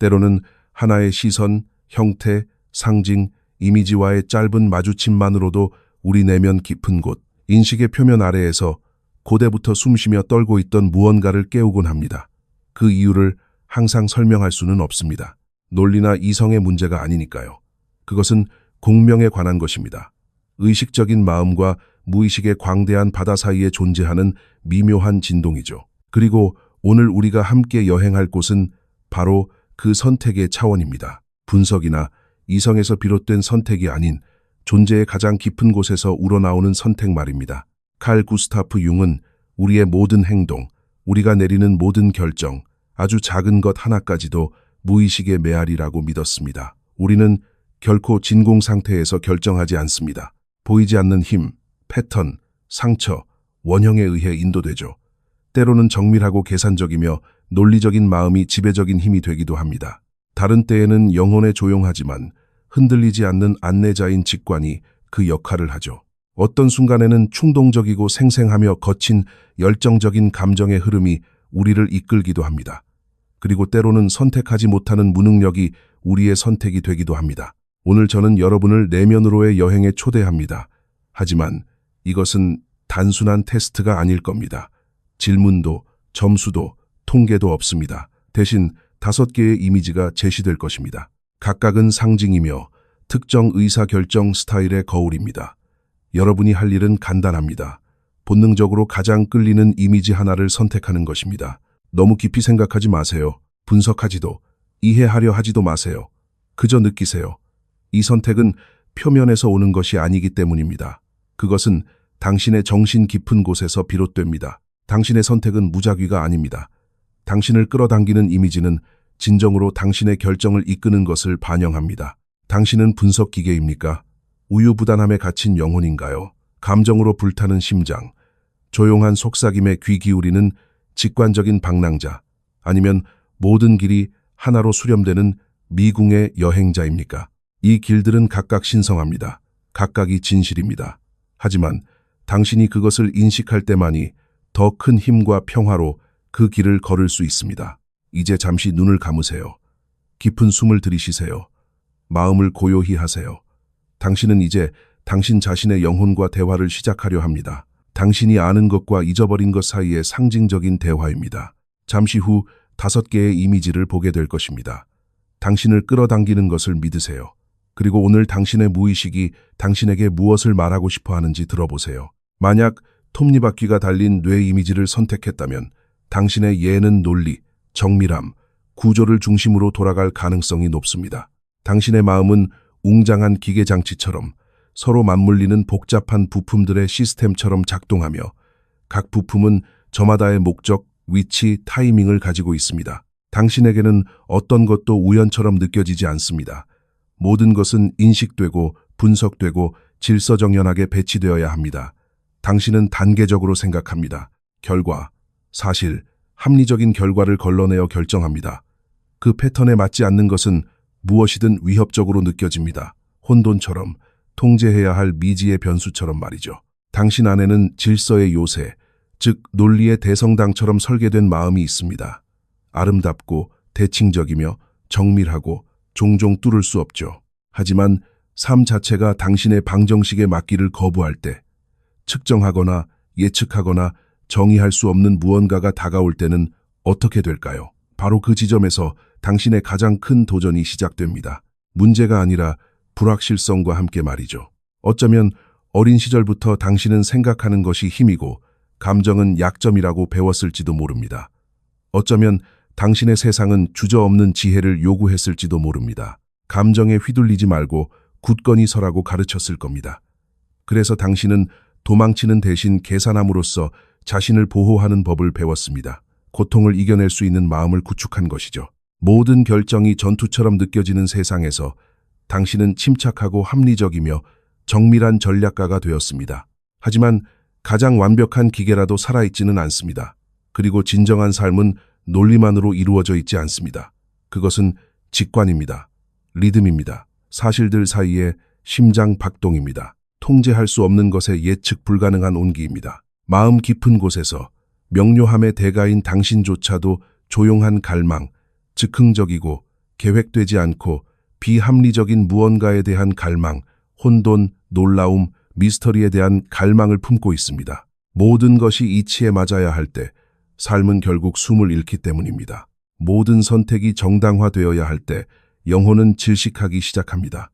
때로는 하나의 시선, 형태, 상징, 이미지와의 짧은 마주침만으로도 우리 내면 깊은 곳, 인식의 표면 아래에서 고대부터 숨쉬며 떨고 있던 무언가를 깨우곤 합니다. 그 이유를 항상 설명할 수는 없습니다. 논리나 이성의 문제가 아니니까요. 그것은 공명에 관한 것입니다. 의식적인 마음과 무의식의 광대한 바다 사이에 존재하는 미묘한 진동이죠. 그리고 오늘 우리가 함께 여행할 곳은 바로 그 선택의 차원입니다. 분석이나 이성에서 비롯된 선택이 아닌 존재의 가장 깊은 곳에서 우러나오는 선택 말입니다. 칼 구스타프 융은 우리의 모든 행동, 우리가 내리는 모든 결정, 아주 작은 것 하나까지도 무의식의 메아리라고 믿었습니다. 우리는 결코 진공 상태에서 결정하지 않습니다. 보이지 않는 힘, 패턴, 상처, 원형에 의해 인도되죠. 때로는 정밀하고 계산적이며 논리적인 마음이 지배적인 힘이 되기도 합니다. 다른 때에는 영혼에 조용하지만 흔들리지 않는 안내자인 직관이 그 역할을 하죠. 어떤 순간에는 충동적이고 생생하며 거친 열정적인 감정의 흐름이 우리를 이끌기도 합니다. 그리고 때로는 선택하지 못하는 무능력이 우리의 선택이 되기도 합니다. 오늘 저는 여러분을 내면으로의 여행에 초대합니다. 하지만 이것은 단순한 테스트가 아닐 겁니다. 질문도, 점수도, 통계도 없습니다. 대신 5개의 이미지가 제시될 것입니다. 각각은 상징이며 특정 의사결정 스타일의 거울입니다. 여러분이 할 일은 간단합니다. 본능적으로 가장 끌리는 이미지 하나를 선택하는 것입니다. 너무 깊이 생각하지 마세요. 분석하지도, 이해하려 하지도 마세요. 그저 느끼세요. 이 선택은 표면에서 오는 것이 아니기 때문입니다. 그것은 당신의 정신 깊은 곳에서 비롯됩니다. 당신의 선택은 무작위가 아닙니다. 당신을 끌어당기는 이미지는 진정으로 당신의 결정을 이끄는 것을 반영합니다. 당신은 분석 기계입니까? 우유부단함에 갇힌 영혼인가요? 감정으로 불타는 심장, 조용한 속삭임에 귀 기울이는 직관적인 방랑자, 아니면 모든 길이 하나로 수렴되는 미궁의 여행자입니까? 이 길들은 각각 신성합니다. 각각이 진실입니다. 하지만 당신이 그것을 인식할 때만이 더 큰 힘과 평화로 그 길을 걸을 수 있습니다. 이제 잠시 눈을 감으세요. 깊은 숨을 들이쉬세요. 마음을 고요히 하세요. 당신은 이제 당신 자신의 영혼과 대화를 시작하려 합니다. 당신이 아는 것과 잊어버린 것 사이의 상징적인 대화입니다. 잠시 후 5개의 이미지를 보게 될 것입니다. 당신을 끌어당기는 것을 믿으세요. 그리고 오늘 당신의 무의식이 당신에게 무엇을 말하고 싶어 하는지 들어보세요. 만약 톱니바퀴가 달린 뇌 이미지를 선택했다면 당신의 예는 논리, 정밀함, 구조를 중심으로 돌아갈 가능성이 높습니다. 당신의 마음은 웅장한 기계장치처럼 서로 맞물리는 복잡한 부품들의 시스템처럼 작동하며 각 부품은 저마다의 목적, 위치, 타이밍을 가지고 있습니다. 당신에게는 어떤 것도 우연처럼 느껴지지 않습니다. 모든 것은 인식되고 분석되고 질서정연하게 배치되어야 합니다. 당신은 단계적으로 생각합니다. 결과, 사실, 합리적인 결과를 걸러내어 결정합니다. 그 패턴에 맞지 않는 것은 무엇이든 위협적으로 느껴집니다. 혼돈처럼, 통제해야 할 미지의 변수처럼 말이죠. 당신 안에는 질서의 요새, 즉 논리의 대성당처럼 설계된 마음이 있습니다. 아름답고 대칭적이며 정밀하고 종종 뚫을 수 없죠. 하지만 삶 자체가 당신의 방정식에 맞기를 거부할 때, 측정하거나 예측하거나 정의할 수 없는 무언가가 다가올 때는 어떻게 될까요? 바로 그 지점에서 당신의 가장 큰 도전이 시작됩니다. 문제가 아니라 불확실성과 함께 말이죠. 어쩌면 어린 시절부터 당신은 생각하는 것이 힘이고 감정은 약점이라고 배웠을지도 모릅니다. 어쩌면 당신의 세상은 주저없는 지혜를 요구했을지도 모릅니다. 감정에 휘둘리지 말고 굳건히 서라고 가르쳤을 겁니다. 그래서 당신은 도망치는 대신 계산함으로써 자신을 보호하는 법을 배웠습니다. 고통을 이겨낼 수 있는 마음을 구축한 것이죠. 모든 결정이 전투처럼 느껴지는 세상에서 당신은 침착하고 합리적이며 정밀한 전략가가 되었습니다. 하지만 가장 완벽한 기계라도 살아있지는 않습니다. 그리고 진정한 삶은 논리만으로 이루어져 있지 않습니다. 그것은 직관입니다. 리듬입니다. 사실들 사이의 심장 박동입니다. 통제할 수 없는 것의 예측 불가능한 온기입니다. 마음 깊은 곳에서 명료함의 대가인 당신조차도 조용한 갈망, 즉흥적이고 계획되지 않고 비합리적인 무언가에 대한 갈망, 혼돈, 놀라움, 미스터리에 대한 갈망을 품고 있습니다. 모든 것이 이치에 맞아야 할 때 삶은 결국 숨을 잃기 때문입니다. 모든 선택이 정당화되어야 할 때 영혼은 질식하기 시작합니다.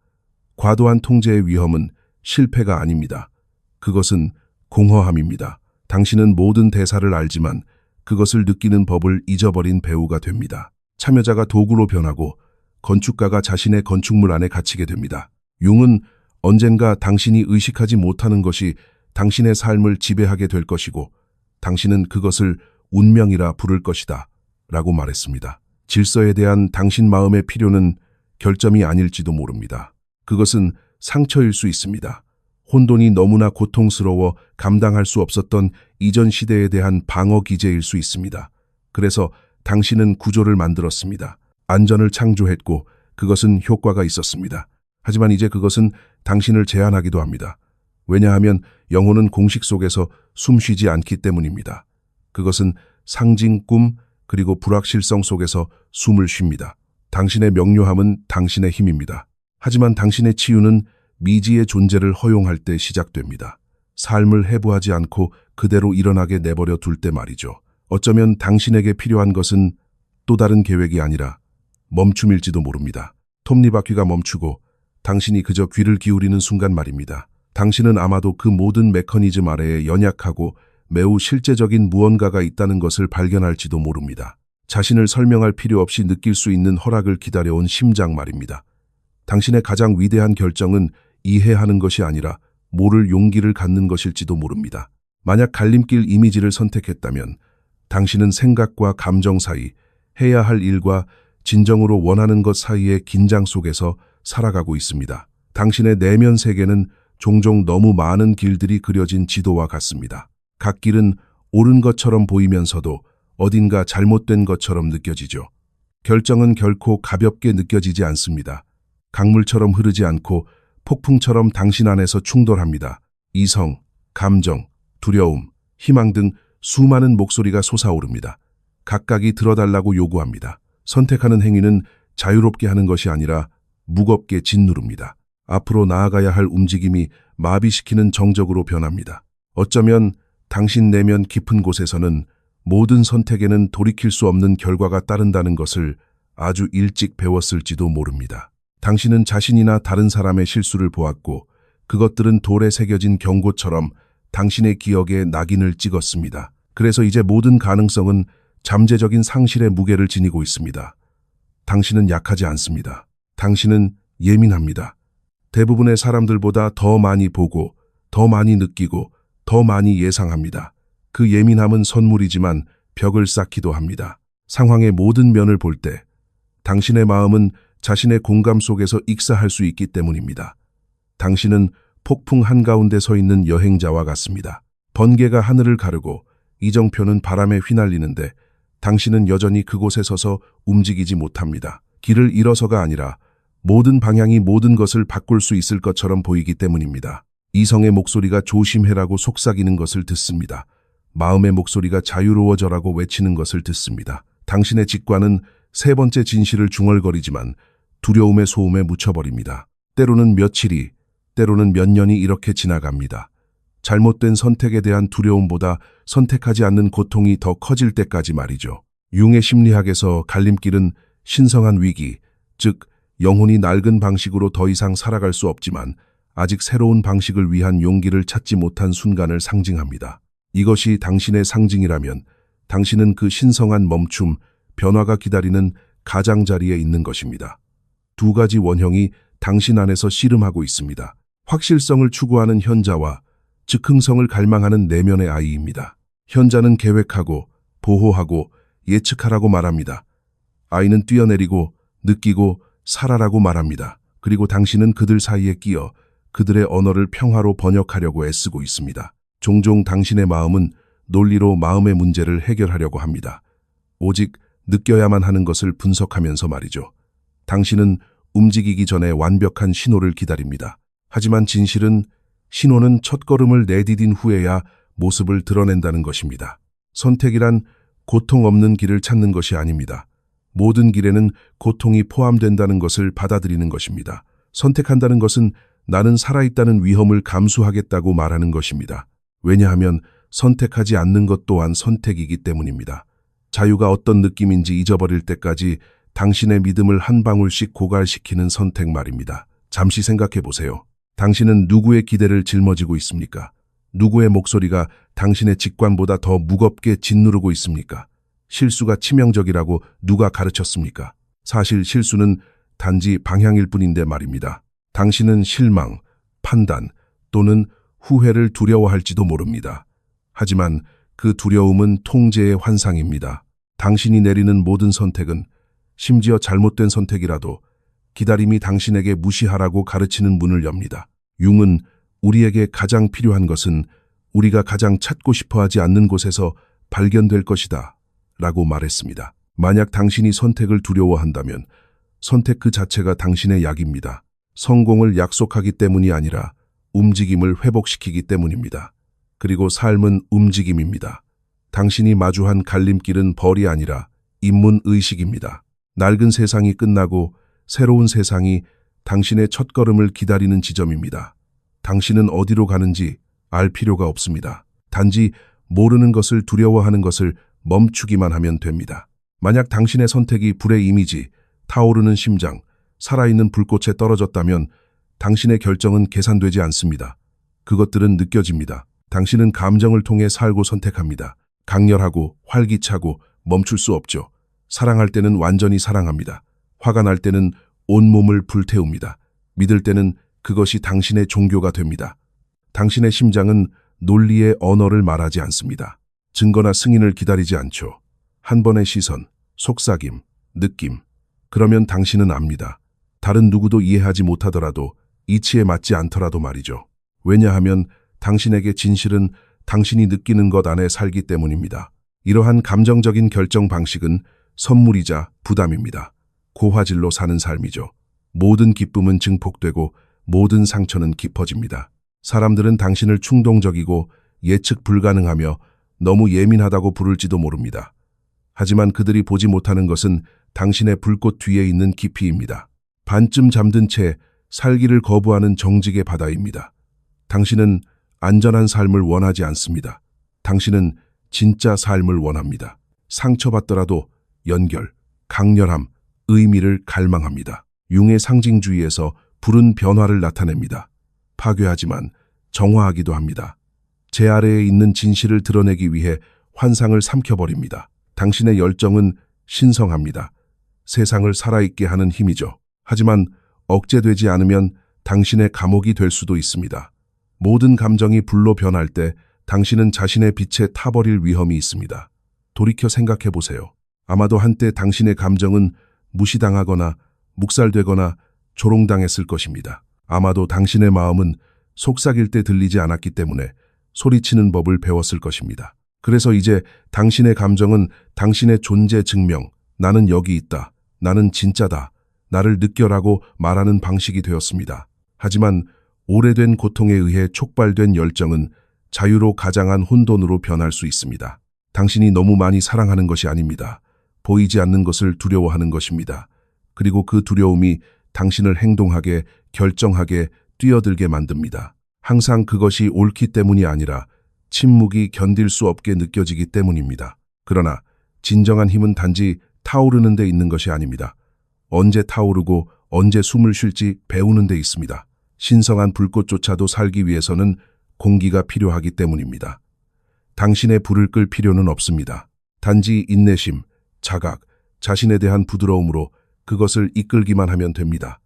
과도한 통제의 위험은 실패가 아닙니다. 그것은 공허함입니다. 당신은 모든 대사를 알지만 그것을 느끼는 법을 잊어버린 배우가 됩니다. 참여자가 도구로 변하고 건축가가 자신의 건축물 안에 갇히게 됩니다. 융은 언젠가 당신이 의식하지 못하는 것이 당신의 삶을 지배하게 될 것이고 당신은 그것을 운명이라 부를 것이다 라고 말했습니다. 질서에 대한 당신 마음의 필요는 결점이 아닐지도 모릅니다. 그것은 상처일 수 있습니다. 혼돈이 너무나 고통스러워 감당할 수 없었던 이전 시대에 대한 방어 기제일 수 있습니다. 그래서 당신은 구조를 만들었습니다. 안전을 창조했고 그것은 효과가 있었습니다. 하지만 이제 그것은 당신을 제한하기도 합니다. 왜냐하면 영혼은 공식 속에서 숨쉬지 않기 때문입니다. 그것은 상징, 꿈, 그리고 불확실성 속에서 숨을 쉽니다. 당신의 명료함은 당신의 힘입니다. 하지만 당신의 치유는 미지의 존재를 허용할 때 시작됩니다. 삶을 해부하지 않고 그대로 일어나게 내버려 둘 때 말이죠. 어쩌면 당신에게 필요한 것은 또 다른 계획이 아니라 멈춤일지도 모릅니다. 톱니바퀴가 멈추고 당신이 그저 귀를 기울이는 순간 말입니다. 당신은 아마도 그 모든 메커니즘 아래에 연약하고 매우 실제적인 무언가가 있다는 것을 발견할지도 모릅니다. 자신을 설명할 필요 없이 느낄 수 있는 허락을 기다려온 심장 말입니다. 당신의 가장 위대한 결정은 이해하는 것이 아니라 모를 용기를 갖는 것일지도 모릅니다. 만약 갈림길 이미지를 선택했다면 당신은 생각과 감정 사이, 해야 할 일과 진정으로 원하는 것 사이의 긴장 속에서 살아가고 있습니다. 당신의 내면 세계는 종종 너무 많은 길들이 그려진 지도와 같습니다. 각 길은 옳은 것처럼 보이면서도 어딘가 잘못된 것처럼 느껴지죠. 결정은 결코 가볍게 느껴지지 않습니다. 강물처럼 흐르지 않고 폭풍처럼 당신 안에서 충돌합니다. 이성, 감정, 두려움, 희망 등 수많은 목소리가 솟아오릅니다. 각각이 들어달라고 요구합니다. 선택하는 행위는 자유롭게 하는 것이 아니라 무겁게 짓누릅니다. 앞으로 나아가야 할 움직임이 마비시키는 정적으로 변합니다. 어쩌면 당신 내면 깊은 곳에서는 모든 선택에는 돌이킬 수 없는 결과가 따른다는 것을 아주 일찍 배웠을지도 모릅니다. 당신은 자신이나 다른 사람의 실수를 보았고 그것들은 돌에 새겨진 경고처럼 당신의 기억에 낙인을 찍었습니다. 그래서 이제 모든 가능성은 잠재적인 상실의 무게를 지니고 있습니다. 당신은 약하지 않습니다. 당신은 예민합니다. 대부분의 사람들보다 더 많이 보고, 더 많이 느끼고, 더 많이 예상합니다. 그 예민함은 선물이지만 벽을 쌓기도 합니다. 상황의 모든 면을 볼 때 당신의 마음은 자신의 공감 속에서 익사할 수 있기 때문입니다. 당신은 폭풍 한가운데 서 있는 여행자와 같습니다. 번개가 하늘을 가르고 이정표는 바람에 휘날리는데 당신은 여전히 그곳에 서서 움직이지 못합니다. 길을 잃어서가 아니라 모든 방향이 모든 것을 바꿀 수 있을 것처럼 보이기 때문입니다. 이성의 목소리가 조심해라고 속삭이는 것을 듣습니다. 마음의 목소리가 자유로워져라고 외치는 것을 듣습니다. 당신의 직관은 세 번째 진실을 중얼거리지만 두려움의 소음에 묻혀버립니다. 때로는 며칠이, 때로는 몇 년이 이렇게 지나갑니다. 잘못된 선택에 대한 두려움보다 선택하지 않는 고통이 더 커질 때까지 말이죠. 융의 심리학에서 갈림길은 신성한 위기, 즉 영혼이 낡은 방식으로 더 이상 살아갈 수 없지만 아직 새로운 방식을 위한 용기를 찾지 못한 순간을 상징합니다. 이것이 당신의 상징이라면 당신은 그 신성한 멈춤, 변화가 기다리는 가장자리에 있는 것입니다. 두 가지 원형이 당신 안에서 씨름하고 있습니다. 확실성을 추구하는 현자와 즉흥성을 갈망하는 내면의 아이입니다. 현자는 계획하고 보호하고 예측하라고 말합니다. 아이는 뛰어내리고 느끼고 살아라고 말합니다. 그리고 당신은 그들 사이에 끼어 그들의 언어를 평화로 번역하려고 애쓰고 있습니다. 종종 당신의 마음은 논리로 마음의 문제를 해결하려고 합니다. 오직 느껴야만 하는 것을 분석하면서 말이죠. 당신은 움직이기 전에 완벽한 신호를 기다립니다. 하지만 진실은 신호는 첫걸음을 내디딘 후에야 모습을 드러낸다는 것입니다. 선택이란 고통 없는 길을 찾는 것이 아닙니다. 모든 길에는 고통이 포함된다는 것을 받아들이는 것입니다. 선택한다는 것은 나는 살아있다는 위험을 감수하겠다고 말하는 것입니다. 왜냐하면 선택하지 않는 것 또한 선택이기 때문입니다. 자유가 어떤 느낌인지 잊어버릴 때까지 당신의 믿음을 한 방울씩 고갈시키는 선택 말입니다. 잠시 생각해 보세요. 당신은 누구의 기대를 짊어지고 있습니까? 누구의 목소리가 당신의 직관보다 더 무겁게 짓누르고 있습니까? 실수가 치명적이라고 누가 가르쳤습니까? 사실 실수는 단지 방향일 뿐인데 말입니다. 당신은 실망, 판단 또는 후회를 두려워할지도 모릅니다. 하지만 그 두려움은 통제의 환상입니다. 당신이 내리는 모든 선택은 심지어 잘못된 선택이라도 기다림이 당신에게 무시하라고 가르치는 문을 엽니다. 융은 우리에게 가장 필요한 것은 우리가 가장 찾고 싶어하지 않는 곳에서 발견될 것이다 라고 말했습니다. 만약 당신이 선택을 두려워한다면 선택 그 자체가 당신의 약입니다. 성공을 약속하기 때문이 아니라 움직임을 회복시키기 때문입니다. 그리고 삶은 움직임입니다. 당신이 마주한 갈림길은 벌이 아니라 입문의식입니다. 낡은 세상이 끝나고 새로운 세상이 당신의 첫걸음을 기다리는 지점입니다. 당신은 어디로 가는지 알 필요가 없습니다. 단지 모르는 것을 두려워하는 것을 멈추기만 하면 됩니다. 만약 당신의 선택이 불의 이미지, 타오르는 심장, 살아있는 불꽃에 떨어졌다면 당신의 결정은 계산되지 않습니다. 그것들은 느껴집니다. 당신은 감정을 통해 살고 선택합니다. 강렬하고 활기차고 멈출 수 없죠. 사랑할 때는 완전히 사랑합니다. 화가 날 때는 온몸을 불태웁니다. 믿을 때는 그것이 당신의 종교가 됩니다. 당신의 심장은 논리의 언어를 말하지 않습니다. 증거나 승인을 기다리지 않죠. 한 번의 시선, 속삭임, 느낌. 그러면 당신은 압니다. 다른 누구도 이해하지 못하더라도 이치에 맞지 않더라도 말이죠. 왜냐하면 당신에게 진실은 당신이 느끼는 것 안에 살기 때문입니다. 이러한 감정적인 결정 방식은 선물이자 부담입니다. 고화질로 사는 삶이죠. 모든 기쁨은 증폭되고 모든 상처는 깊어집니다. 사람들은 당신을 충동적이고 예측 불가능하며 너무 예민하다고 부를지도 모릅니다. 하지만 그들이 보지 못하는 것은 당신의 불꽃 뒤에 있는 깊이입니다. 반쯤 잠든 채 살기를 거부하는 정직의 바다입니다. 당신은 안전한 삶을 원하지 않습니다. 당신은 진짜 삶을 원합니다. 상처받더라도 연결, 강렬함, 의미를 갈망합니다. 융의 상징주의에서 불은 변화를 나타냅니다. 파괴하지만 정화하기도 합니다. 제 아래에 있는 진실을 드러내기 위해 환상을 삼켜버립니다. 당신의 열정은 신성합니다. 세상을 살아있게 하는 힘이죠. 하지만 억제되지 않으면 당신의 감옥이 될 수도 있습니다. 모든 감정이 불로 변할 때 당신은 자신의 빛에 타버릴 위험이 있습니다. 돌이켜 생각해 보세요. 아마도 한때 당신의 감정은 무시당하거나 묵살되거나 조롱당했을 것입니다. 아마도 당신의 마음은 속삭일 때 들리지 않았기 때문에 소리치는 법을 배웠을 것입니다. 그래서 이제 당신의 감정은 당신의 존재 증명, 나는 여기 있다, 나는 진짜다, 나를 느껴라고 말하는 방식이 되었습니다. 하지만 오래된 고통에 의해 촉발된 열정은 자유로 가장한 혼돈으로 변할 수 있습니다. 당신이 너무 많이 사랑하는 것이 아닙니다. 보이지 않는 것을 두려워하는 것입니다. 그리고 그 두려움이 당신을 행동하게, 결정하게, 뛰어들게 만듭니다. 항상 그것이 옳기 때문이 아니라 침묵이 견딜 수 없게 느껴지기 때문입니다. 그러나 진정한 힘은 단지 타오르는 데 있는 것이 아닙니다. 언제 타오르고 언제 숨을 쉴지 배우는 데 있습니다. 신성한 불꽃조차도 살기 위해서는 공기가 필요하기 때문입니다. 당신의 불을 끌 필요는 없습니다. 단지 인내심, 자각, 자신에 대한 부드러움으로 그것을 이끌기만 하면 됩니다.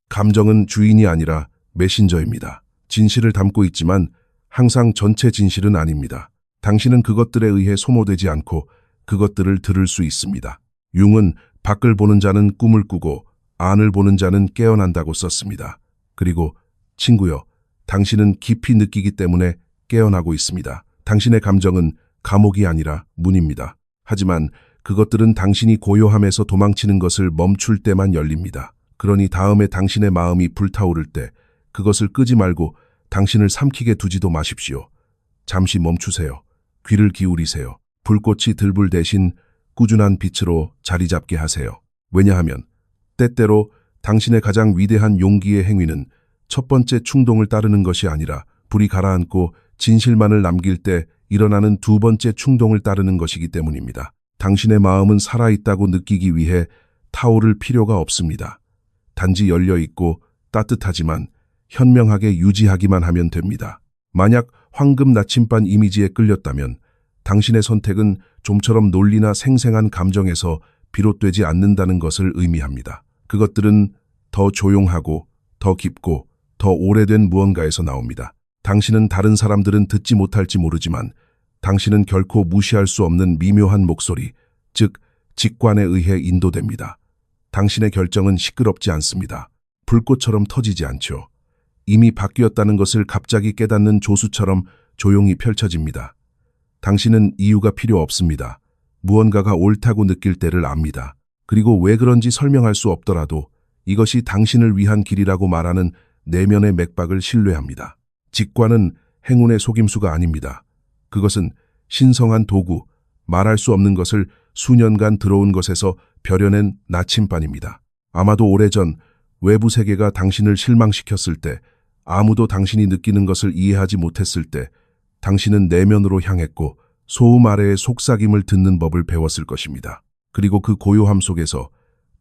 감정은 주인이 아니라 메신저입니다. 진실을 담고 있지만 항상 전체 진실은 아닙니다. 당신은 그것들에 의해 소모되지 않고 그것들을 들을 수 있습니다. 융은 밖을 보는 자는 꿈을 꾸고 안을 보는 자는 깨어난다고 썼습니다. 그리고 친구여, 당신은 깊이 느끼기 때문에 깨어나고 있습니다. 당신의 감정은 감옥이 아니라 문입니다. 하지만 그것들은 당신이 고요함에서 도망치는 것을 멈출 때만 열립니다. 그러니 다음에 당신의 마음이 불타오를 때 그것을 끄지 말고 당신을 삼키게 두지도 마십시오. 잠시 멈추세요. 귀를 기울이세요. 불꽃이 들불 대신 꾸준한 빛으로 자리 잡게 하세요. 왜냐하면 때때로 당신의 가장 위대한 용기의 행위는 첫 번째 충동을 따르는 것이 아니라 불이 가라앉고 진실만을 남길 때 일어나는 두 번째 충동을 따르는 것이기 때문입니다. 당신의 마음은 살아있다고 느끼기 위해 타오를 필요가 없습니다. 단지 열려있고 따뜻하지만 현명하게 유지하기만 하면 됩니다. 만약 황금 나침반 이미지에 끌렸다면 당신의 선택은 좀처럼 논리나 생생한 감정에서 비롯되지 않는다는 것을 의미합니다. 그것들은 더 조용하고 더 깊고 더 오래된 무언가에서 나옵니다. 당신은 다른 사람들은 듣지 못할지 모르지만 당신은 결코 무시할 수 없는 미묘한 목소리, 즉 직관에 의해 인도됩니다. 당신의 결정은 시끄럽지 않습니다. 불꽃처럼 터지지 않죠. 이미 바뀌었다는 것을 갑자기 깨닫는 조수처럼 조용히 펼쳐집니다. 당신은 이유가 필요 없습니다. 무언가가 옳다고 느낄 때를 압니다. 그리고 왜 그런지 설명할 수 없더라도 이것이 당신을 위한 길이라고 말하는 내면의 맥박을 신뢰합니다. 직관은 행운의 속임수가 아닙니다. 그것은 신성한 도구, 말할 수 없는 것을 수년간 들어온 것에서 벼려낸 나침반입니다. 아마도 오래전 외부 세계가 당신을 실망시켰을 때, 아무도 당신이 느끼는 것을 이해하지 못했을 때 당신은 내면으로 향했고 소음 아래의 속삭임을 듣는 법을 배웠을 것입니다. 그리고 그 고요함 속에서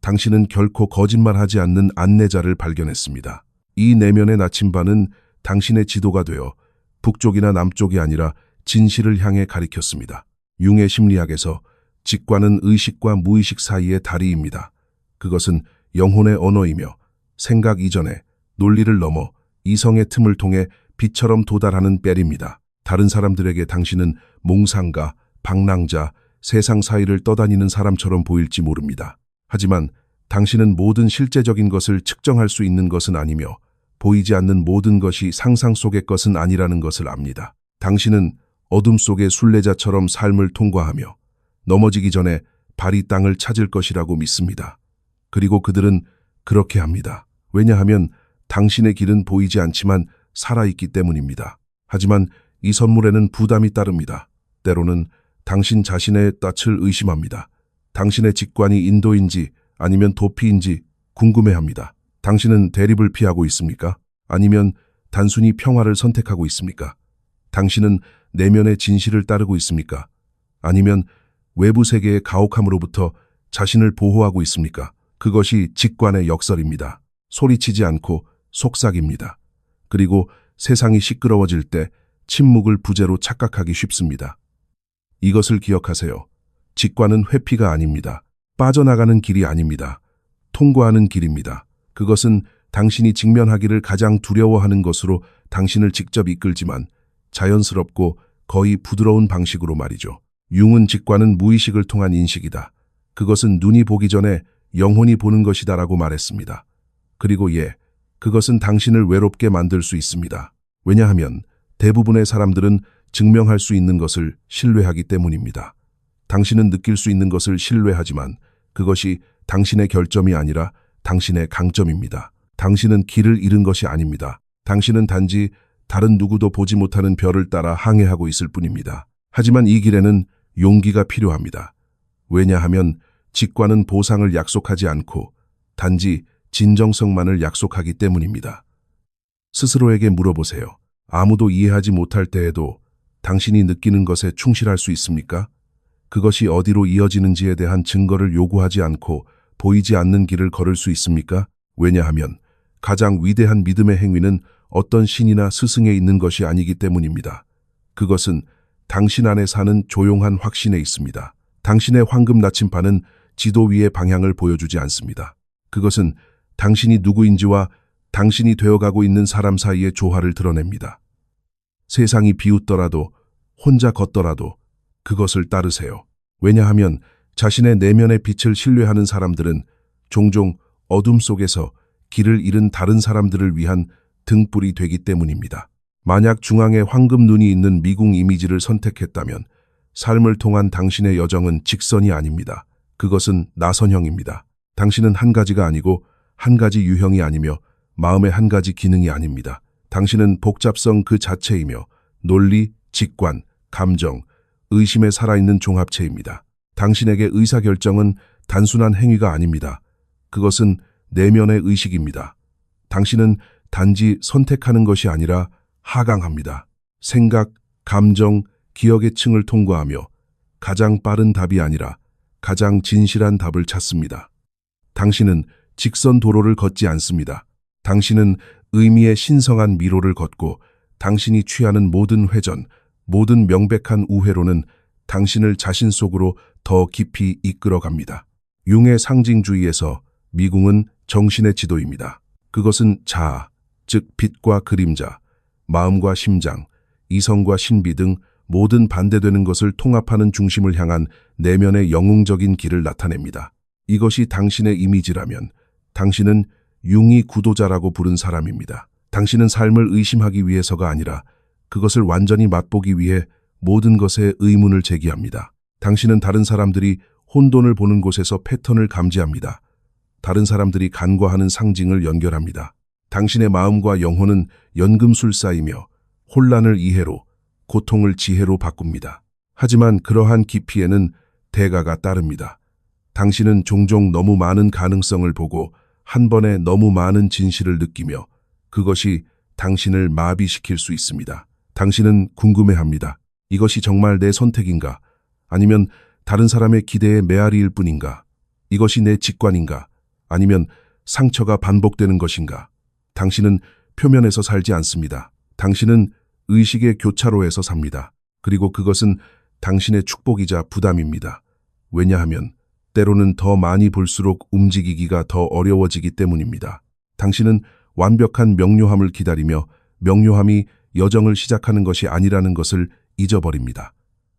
당신은 결코 거짓말하지 않는 안내자를 발견했습니다. 이 내면의 나침반은 당신의 지도가 되어 북쪽이나 남쪽이 아니라 진실을 향해 가리켰습니다. 융의 심리학에서 직관은 의식과 무의식 사이의 다리입니다. 그것은 영혼의 언어이며 생각 이전에 논리를 넘어 이성의 틈을 통해 빛처럼 도달하는 벨입니다. 다른 사람들에게 당신은 몽상가, 방랑자, 세상 사이를 떠다니는 사람처럼 보일지 모릅니다. 하지만 당신은 모든 실제적인 것을 측정할 수 있는 것은 아니며 보이지 않는 모든 것이 상상 속의 것은 아니라는 것을 압니다. 당신은 어둠 속의 순례자처럼 삶을 통과하며 넘어지기 전에 발이 땅을 찾을 것이라고 믿습니다. 그리고 그들은 그렇게 합니다. 왜냐하면 당신의 길은 보이지 않지만 살아있기 때문입니다. 하지만 이 선물에는 부담이 따릅니다. 때로는 당신 자신의 낯을 의심합니다. 당신의 직관이 인도인지 아니면 도피인지 궁금해합니다. 당신은 대립을 피하고 있습니까? 아니면 단순히 평화를 선택하고 있습니까? 당신은 내면의 진실을 따르고 있습니까? 아니면 외부 세계의 가혹함으로부터 자신을 보호하고 있습니까? 그것이 직관의 역설입니다. 소리치지 않고 속삭입니다. 그리고 세상이 시끄러워질 때 침묵을 부재로 착각하기 쉽습니다. 이것을 기억하세요. 직관은 회피가 아닙니다. 빠져나가는 길이 아닙니다. 통과하는 길입니다. 그것은 당신이 직면하기를 가장 두려워하는 것으로 당신을 직접 이끌지만 자연스럽고 거의 부드러운 방식으로 말이죠. 융은 직관은 무의식을 통한 인식이다. 그것은 눈이 보기 전에 영혼이 보는 것이다라고 말했습니다. 그리고 그것은 당신을 외롭게 만들 수 있습니다. 왜냐하면 대부분의 사람들은 증명할 수 있는 것을 신뢰하기 때문입니다. 당신은 느낄 수 있는 것을 신뢰하지만 그것이 당신의 결점이 아니라 당신의 강점입니다. 당신은 길을 잃은 것이 아닙니다. 당신은 단지 다른 누구도 보지 못하는 별을 따라 항해하고 있을 뿐입니다. 하지만 이 길에는 용기가 필요합니다. 왜냐하면 직관은 보상을 약속하지 않고 단지 진정성만을 약속하기 때문입니다. 스스로에게 물어보세요. 아무도 이해하지 못할 때에도 당신이 느끼는 것에 충실할 수 있습니까? 그것이 어디로 이어지는지에 대한 증거를 요구하지 않고 보이지 않는 길을 걸을 수 있습니까? 왜냐하면 가장 위대한 믿음의 행위는 어떤 신이나 스승에 있는 것이 아니기 때문입니다. 그것은 당신 안에 사는 조용한 확신에 있습니다. 당신의 황금 나침반은 지도 위의 방향을 보여주지 않습니다. 그것은 당신이 누구인지와 당신이 되어가고 있는 사람 사이의 조화를 드러냅니다. 세상이 비웃더라도 혼자 걷더라도 그것을 따르세요. 왜냐하면 자신의 내면의 빛을 신뢰하는 사람들은 종종 어둠 속에서 길을 잃은 다른 사람들을 위한 등불이 되기 때문입니다. 만약 중앙에 황금 눈이 있는 미궁 이미지를 선택했다면 삶을 통한 당신의 여정은 직선이 아닙니다. 그것은 나선형입니다. 당신은 한 가지가 아니고 한 가지 유형이 아니며 마음의 한 가지 기능이 아닙니다. 당신은 복잡성 그 자체이며 논리, 직관, 감정, 의심에 살아있는 종합체입니다. 당신에게 의사결정은 단순한 행위가 아닙니다. 그것은 내면의 의식입니다. 당신은 단지 선택하는 것이 아니라 하강합니다. 생각, 감정, 기억의 층을 통과하며 가장 빠른 답이 아니라 가장 진실한 답을 찾습니다. 당신은 직선 도로를 걷지 않습니다. 당신은 의미의 신성한 미로를 걷고 당신이 취하는 모든 회전, 모든 명백한 우회로는 당신을 자신 속으로 더 깊이 이끌어갑니다. 융의 상징주의에서 미궁은 정신의 지도입니다. 그것은 자아, 즉 빛과 그림자, 마음과 심장, 이성과 신비 등 모든 반대되는 것을 통합하는 중심을 향한 내면의 영웅적인 길을 나타냅니다. 이것이 당신의 이미지라면 당신은 융이 구도자라고 부른 사람입니다. 당신은 삶을 의심하기 위해서가 아니라 그것을 완전히 맛보기 위해 모든 것에 의문을 제기합니다. 당신은 다른 사람들이 혼돈을 보는 곳에서 패턴을 감지합니다. 다른 사람들이 간과하는 상징을 연결합니다. 당신의 마음과 영혼은 연금술사이며 혼란을 이해로, 고통을 지혜로 바꿉니다. 하지만 그러한 깊이에는 대가가 따릅니다. 당신은 종종 너무 많은 가능성을 보고 한 번에 너무 많은 진실을 느끼며 그것이 당신을 마비시킬 수 있습니다. 당신은 궁금해합니다. 이것이 정말 내 선택인가? 아니면 다른 사람의 기대에 메아리일 뿐인가? 이것이 내 직관인가? 아니면 상처가 반복되는 것인가? 당신은 표면에서 살지 않습니다. 당신은 의식의 교차로에서 삽니다. 그리고 그것은 당신의 축복이자 부담입니다. 왜냐하면 때로는 더 많이 볼수록 움직이기가 더 어려워지기 때문입니다. 당신은 완벽한 명료함을 기다리며 명료함이 여정을 시작하는 것이 아니라는 것을 잊어버립니다.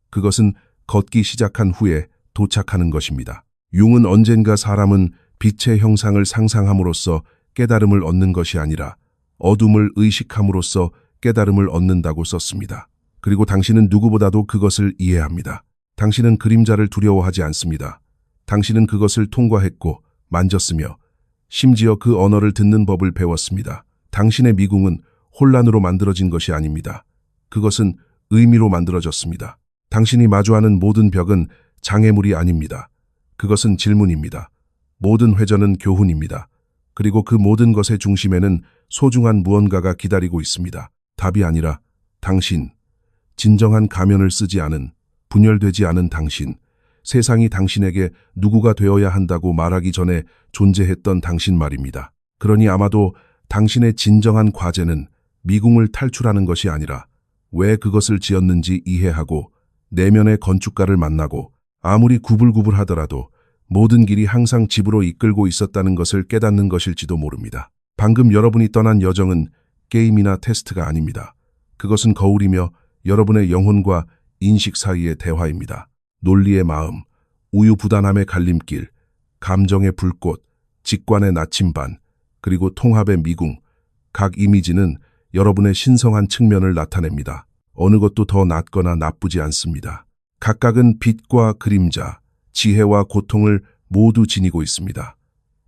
그것은 걷기 시작한 후에 도착하는 것입니다. 융은 언젠가 사람은 빛의 형상을 상상함으로써 깨달음을 얻는 것이 아니라 어둠을 의식함으로써 깨달음을 얻는다고 썼습니다. 그리고 당신은 누구보다도 그것을 이해합니다. 당신은 그림자를 두려워하지 않습니다. 당신은 그것을 통과했고 만졌으며 심지어 그 언어를 듣는 법을 배웠습니다. 당신의 미궁은 혼란으로 만들어진 것이 아닙니다. 그것은 의미로 만들어졌습니다. 당신이 마주하는 모든 벽은 장애물이 아닙니다. 그것은 질문입니다. 모든 회전은 교훈입니다. 그리고 그 모든 것의 중심에는 소중한 무언가가 기다리고 있습니다. 답이 아니라 당신, 진정한 가면을 쓰지 않은, 분열되지 않은 당신, 세상이 당신에게 누구가 되어야 한다고 말하기 전에 존재했던 당신 말입니다. 그러니 아마도 당신의 진정한 과제는 미궁을 탈출하는 것이 아니라 왜 그것을 지었는지 이해하고 내면의 건축가를 만나고 아무리 구불구불하더라도 모든 길이 항상 집으로 이끌고 있었다는 것을 깨닫는 것일지도 모릅니다. 방금 여러분이 떠난 여정은 게임이나 테스트가 아닙니다. 그것은 거울이며 여러분의 영혼과 인식 사이의 대화입니다. 논리의 마음, 우유부단함의 갈림길, 감정의 불꽃, 직관의 나침반, 그리고 통합의 미궁, 각 이미지는 여러분의 신성한 측면을 나타냅니다. 어느 것도 더 낫거나 나쁘지 않습니다. 각각은 빛과 그림자, 지혜와 고통을 모두 지니고 있습니다.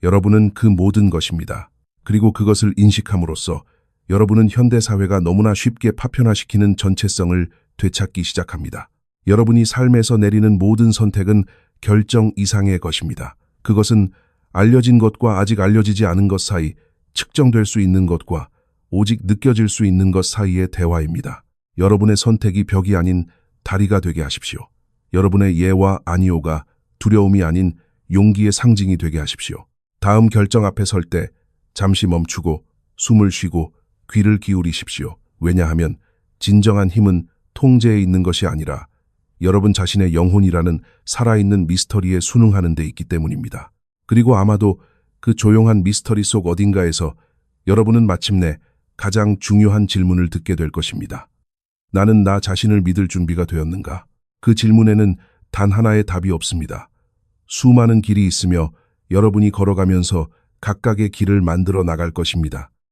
여러분은 그 모든 것입니다. 그리고 그것을 인식함으로써 여러분은 현대사회가 너무나 쉽게 파편화시키는 전체성을 되찾기 시작합니다. 여러분이 삶에서 내리는 모든 선택은 결정 이상의 것입니다. 그것은 알려진 것과 아직 알려지지 않은 것 사이, 측정될 수 있는 것과 오직 느껴질 수 있는 것 사이의 대화입니다. 여러분의 선택이 벽이 아닌 다리가 되게 하십시오. 여러분의 예와 아니오가 두려움이 아닌 용기의 상징이 되게 하십시오. 다음 결정 앞에 설 때 잠시 멈추고 숨을 쉬고 귀를 기울이십시오. 왜냐하면 진정한 힘은 통제에 있는 것이 아니라 여러분 자신의 영혼이라는 살아있는 미스터리에 순응하는 데 있기 때문입니다. 그리고 아마도 그 조용한 미스터리 속 어딘가에서 여러분은 마침내 가장 중요한 질문을 듣게 될 것입니다. 나는 나 자신을 믿을 준비가 되었는가? 그 질문에는 단 하나의 답이 없습니다. 수많은 길이 있으며 여러분이 걸어가면서 각각의 길을 만들어 나갈 것입니다.